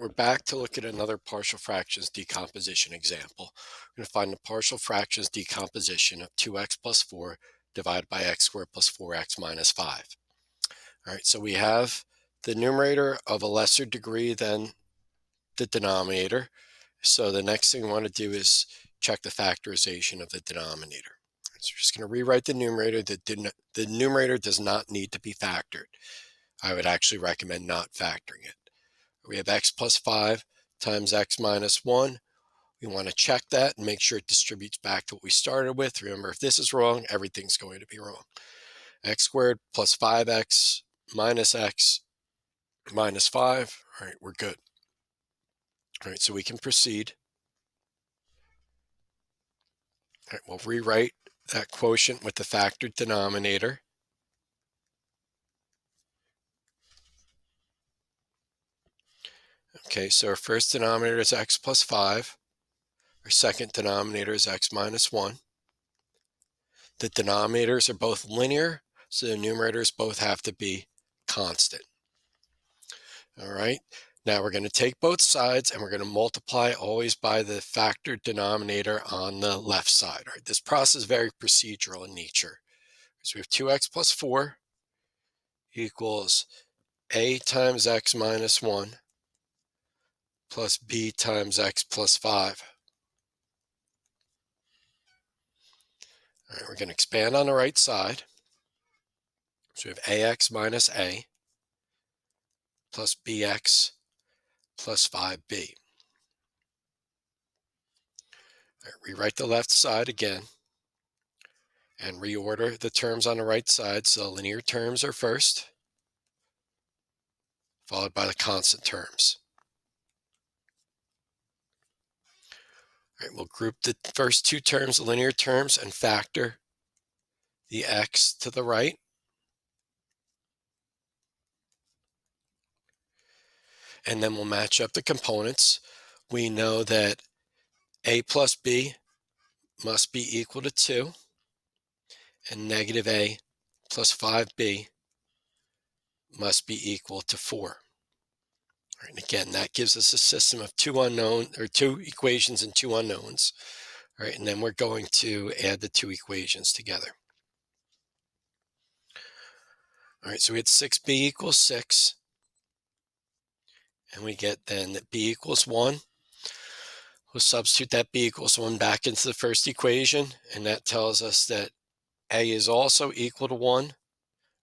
we're back to look at another partial fractions decomposition example. We're going to find the partial fractions decomposition of 2x plus 4 divided by x squared plus 4x minus 5. All right, so we have the numerator of a lesser degree than the denominator. So the next thing we want to do is check the factorization of the denominator. So we're just going to rewrite the numerator. The numerator does not need to be factored. I would actually recommend not factoring it. We have x plus 5 times x minus 1. We want to check that and make sure it distributes back to what we started with. Remember, if this is wrong, everything's going to be wrong. X squared plus 5x x minus 5. All right, we're good. All right, so we can proceed. All right, we'll rewrite that quotient with the factored denominator. Okay, so our first denominator is x plus 5. Our second denominator is x minus 1. The denominators are both linear, so the numerators both have to be constant. All right, now we're going to take both sides and we're going to multiply always by the factored denominator on the left side. All right, this process is very procedural in nature. So we have 2x plus 4 equals a times x minus 1 plus b times x plus 5. All right, we're going to expand on the right side. So we have ax minus a plus bx plus 5b. All right, rewrite the left side again and reorder the terms on the right side. So the linear terms are first, followed by the constant terms. All right, we'll group the first two terms, the linear terms, and factor the x to the right. And then we'll match up the components. We know that a plus b must be equal to 2, and negative a plus 5b must be equal to 4. All right, and again, that gives us a system of two equations and two unknowns. All right, and then we're going to add the two equations together. All right, so we had 6b equals 6. And we get then that b equals 1. We'll substitute that b equals 1 back into the first equation, and that tells us that a is also equal to 1.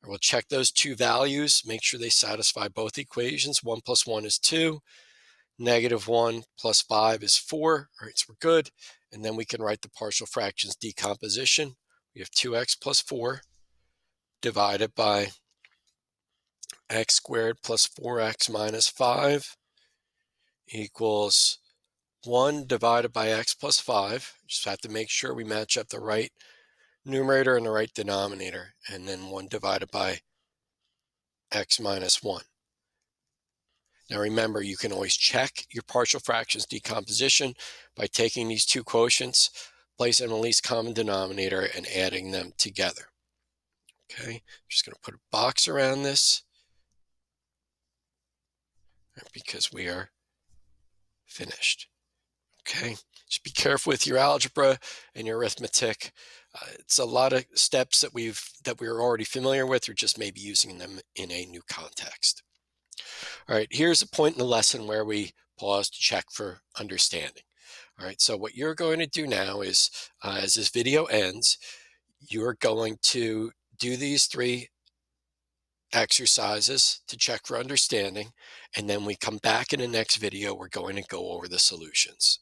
We'll check those two values, make sure they satisfy both equations. 1 plus 1 is 2. Negative 1 plus 5 is 4. All right, so we're good. And then we can write the partial fractions decomposition. We have 2x plus 4 divided by x squared plus 4x minus 5 equals 1 divided by x plus 5. Just have to make sure we match up the right numerator and the right denominator. And then 1 divided by x minus 1. Now remember, you can always check your partial fractions decomposition by taking these two quotients, placing them in the least common denominator, and adding them together. Okay, I'm just going to put a box around this because we are finished. Okay, just be careful with your algebra and your arithmetic. It's a lot of steps that we're already familiar with. You're just maybe using them in a new context. All right, here's a point in the lesson where we pause to check for understanding. All right, so what you're going to do now is, as this video ends, you're going to do these three exercises to check for understanding, and then we come back in the next video, we're going to go over the solutions.